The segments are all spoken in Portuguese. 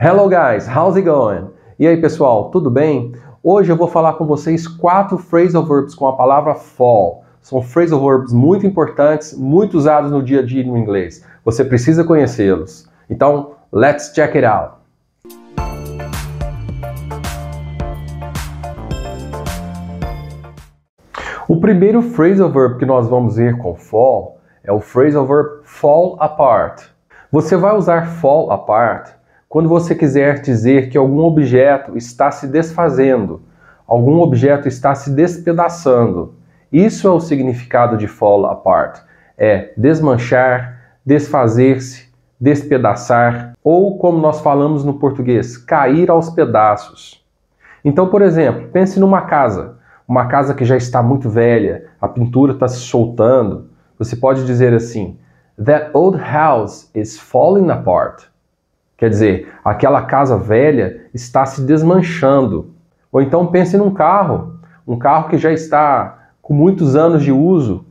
Hello guys, how's it going? E aí pessoal, tudo bem? Hoje eu vou falar com vocês 4 phrasal verbs com a palavra fall. São phrasal verbs muito importantes, muito usados no dia a dia no inglês. Você precisa conhecê-los. Então, let's check it out. O primeiro phrasal verb que nós vamos ver com fall é o phrasal verb fall apart. Você vai usar fall apart quando você quiser dizer que algum objeto está se desfazendo, algum objeto está se despedaçando. Isso é o significado de fall apart. É desmanchar, desfazer-se, despedaçar, ou como nós falamos no português, cair aos pedaços. Então, por exemplo, pense numa casa. Uma casa que já está muito velha, a pintura está se soltando. Você pode dizer assim: That old house is falling apart. Quer dizer, aquela casa velha está se desmanchando. Ou então pense num carro. Um carro que já está com muitos anos de uso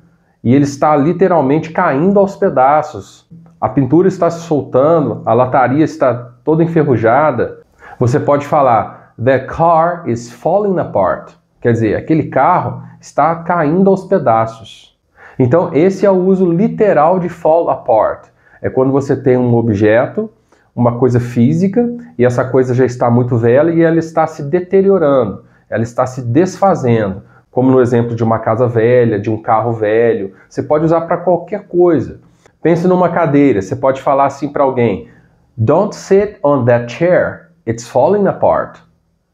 e ele está literalmente caindo aos pedaços. A pintura está se soltando, a lataria está toda enferrujada. Você pode falar: That car is falling apart. Quer dizer, aquele carro está caindo aos pedaços. Então, esse é o uso literal de fall apart. É quando você tem um objeto, uma coisa física, e essa coisa já está muito velha e ela está se deteriorando, ela está se desfazendo. Como no exemplo de uma casa velha, de um carro velho. Você pode usar para qualquer coisa. Pense numa cadeira, você pode falar assim para alguém: Don't sit on that chair, it's falling apart.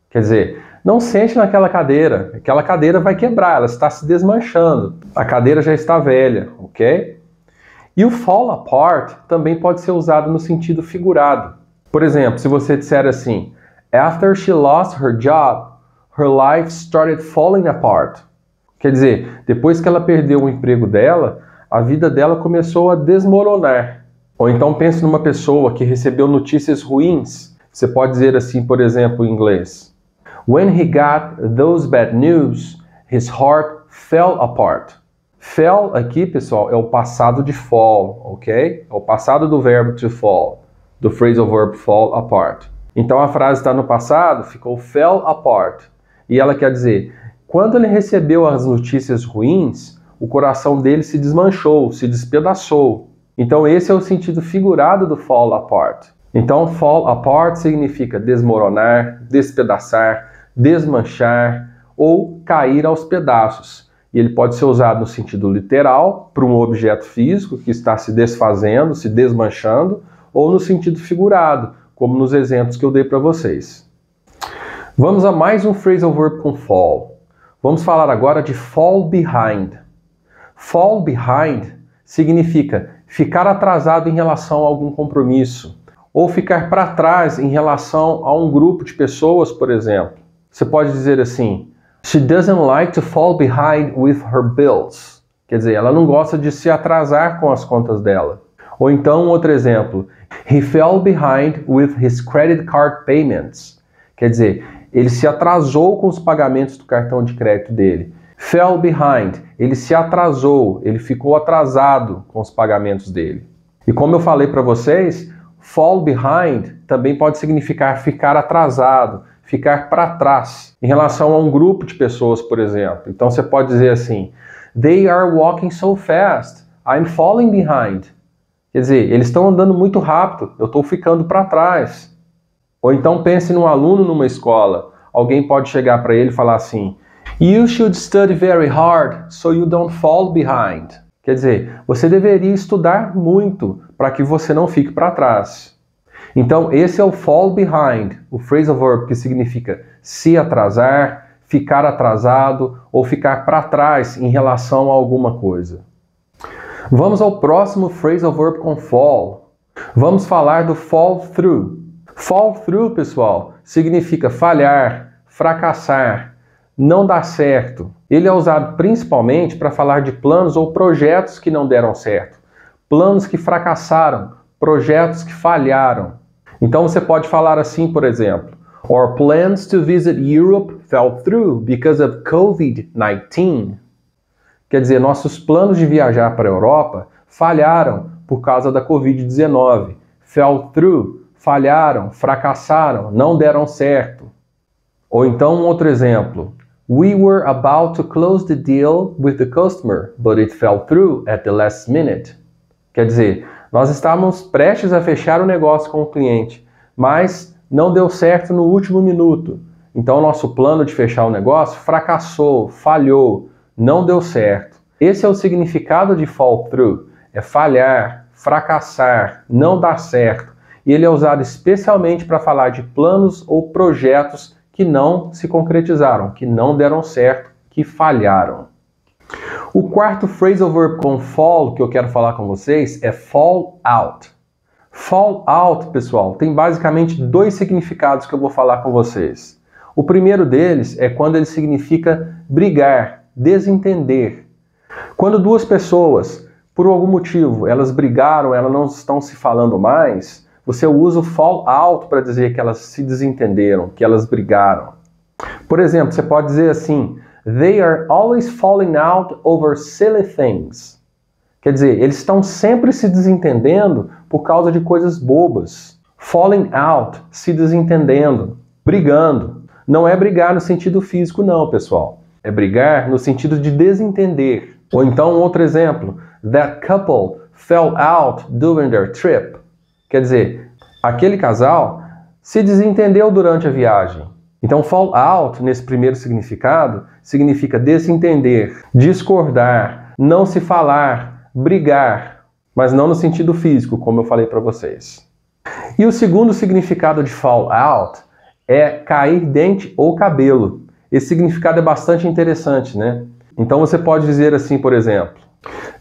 Quer dizer, não sente naquela cadeira, aquela cadeira vai quebrar, ela está se desmanchando, a cadeira já está velha, ok? E o fall apart também pode ser usado no sentido figurado. Por exemplo, se você disser assim: After she lost her job, her life started falling apart. Quer dizer, depois que ela perdeu o emprego dela, a vida dela começou a desmoronar. Ou então pense numa pessoa que recebeu notícias ruins. Você pode dizer assim, por exemplo, em inglês: When he got those bad news, his heart fell apart. Fell aqui, pessoal, é o passado de fall, ok? É o passado do verbo to fall, do phrasal verb fall apart. Então a frase está no passado, ficou fell apart. E ela quer dizer, quando ele recebeu as notícias ruins, o coração dele se desmanchou, se despedaçou. Então esse é o sentido figurado do fall apart. Então fall apart significa desmoronar, despedaçar, desmanchar ou cair aos pedaços. E ele pode ser usado no sentido literal, para um objeto físico que está se desfazendo, se desmanchando, ou no sentido figurado, como nos exemplos que eu dei para vocês. Vamos a mais um phrasal verb com fall. Vamos falar agora de fall behind. Fall behind significa ficar atrasado em relação a algum compromisso, ou ficar para trás em relação a um grupo de pessoas, por exemplo. Você pode dizer assim: She doesn't like to fall behind with her bills. Quer dizer, ela não gosta de se atrasar com as contas dela. Ou então, outro exemplo: He fell behind with his credit card payments. Quer dizer, ele se atrasou com os pagamentos do cartão de crédito dele. Fell behind, ele se atrasou, ele ficou atrasado com os pagamentos dele. E como eu falei para vocês, fall behind também pode significar ficar atrasado, ficar para trás, em relação a um grupo de pessoas, por exemplo. Então você pode dizer assim: They are walking so fast, I'm falling behind. Quer dizer, eles estão andando muito rápido, eu estou ficando para trás. Ou então pense num aluno numa escola. Alguém pode chegar para ele e falar assim: You should study very hard so you don't fall behind. Quer dizer, você deveria estudar muito para que você não fique para trás. Então, esse é o fall behind, o phrasal verb que significa se atrasar, ficar atrasado ou ficar para trás em relação a alguma coisa. Vamos ao próximo phrasal verb com fall. Vamos falar do fall through. Fall through, pessoal, significa falhar, fracassar, não dar certo. Ele é usado principalmente para falar de planos ou projetos que não deram certo. Planos que fracassaram, projetos que falharam. Então você pode falar assim, por exemplo: Our plans to visit Europe fell through because of COVID-19. Quer dizer, nossos planos de viajar para a Europa falharam por causa da COVID-19. Fell through, falharam, fracassaram, não deram certo. Ou então um outro exemplo. We were about to close the deal with the customer, but it fell through at the last minute. Quer dizer, nós estávamos prestes a fechar o negócio com o cliente, mas não deu certo no último minuto. Então, nosso plano de fechar o negócio fracassou, falhou, não deu certo. Esse é o significado de fall through, é falhar, fracassar, não dar certo. E ele é usado especialmente para falar de planos ou projetos que não se concretizaram, que não deram certo, que falharam. O quarto phrasal verb com fall que eu quero falar com vocês é fall out. Fall out, pessoal, tem basicamente dois significados que eu vou falar com vocês. O primeiro deles é quando ele significa brigar, desentender. Quando duas pessoas, por algum motivo, elas brigaram, elas não estão se falando mais, você usa o fall out para dizer que elas se desentenderam, que elas brigaram. Por exemplo, você pode dizer assim: They are always falling out over silly things. Quer dizer, eles estão sempre se desentendendo por causa de coisas bobas. Falling out, se desentendendo, brigando. Não é brigar no sentido físico não, pessoal. É brigar no sentido de desentender. Ou então um outro exemplo. That couple fell out during their trip. Quer dizer, aquele casal se desentendeu durante a viagem. Então, fall out, nesse primeiro significado, significa desentender, discordar, não se falar, brigar, mas não no sentido físico, como eu falei para vocês. E o segundo significado de fall out é cair dente ou cabelo. Esse significado é bastante interessante, né? Então você pode dizer assim, por exemplo,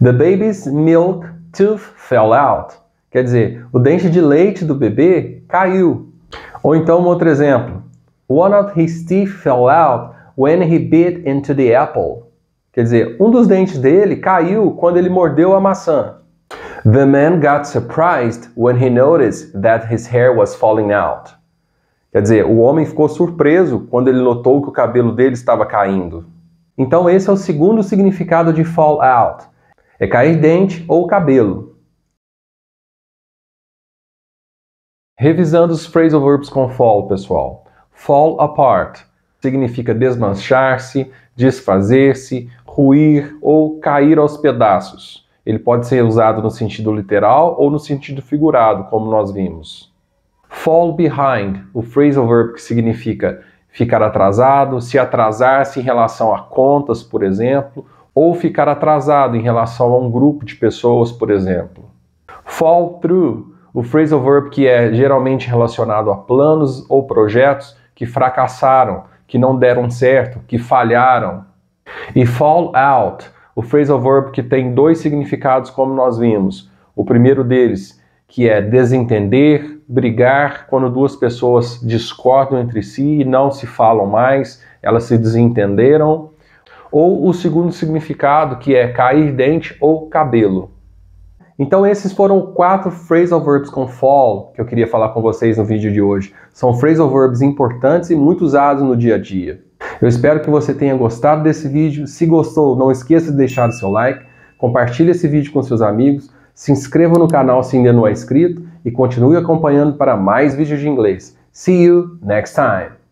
The baby's milk tooth fell out. Quer dizer, o dente de leite do bebê caiu. Ou então um outro exemplo, One of his teeth fell out when he bit into the apple. Quer dizer, um dos dentes dele caiu quando ele mordeu a maçã. The man got surprised when he noticed that his hair was falling out. Quer dizer, o homem ficou surpreso quando ele notou que o cabelo dele estava caindo. Então esse é o segundo significado de fall out. É cair dente ou cabelo. Revisando os phrasal verbs com fall, pessoal. Fall apart significa desmanchar-se, desfazer-se, ruir ou cair aos pedaços. Ele pode ser usado no sentido literal ou no sentido figurado, como nós vimos. Fall behind, o phrasal verb que significa ficar atrasado, se atrasar-se em relação a contas, por exemplo, ou ficar atrasado em relação a um grupo de pessoas, por exemplo. Fall through, o phrasal verb que é geralmente relacionado a planos ou projetos que fracassaram, que não deram certo, que falharam. E fall out, o phrasal verb que tem dois significados como nós vimos. O primeiro deles, que é desentender, brigar, quando duas pessoas discordam entre si e não se falam mais, elas se desentenderam. Ou o segundo significado, que é cair dente ou cabelo. Então esses foram 4 phrasal verbs com fall que eu queria falar com vocês no vídeo de hoje. São phrasal verbs importantes e muito usados no dia a dia. Eu espero que você tenha gostado desse vídeo. Se gostou, não esqueça de deixar o seu like, compartilhe esse vídeo com seus amigos, se inscreva no canal se ainda não é inscrito e continue acompanhando para mais vídeos de inglês. See you next time!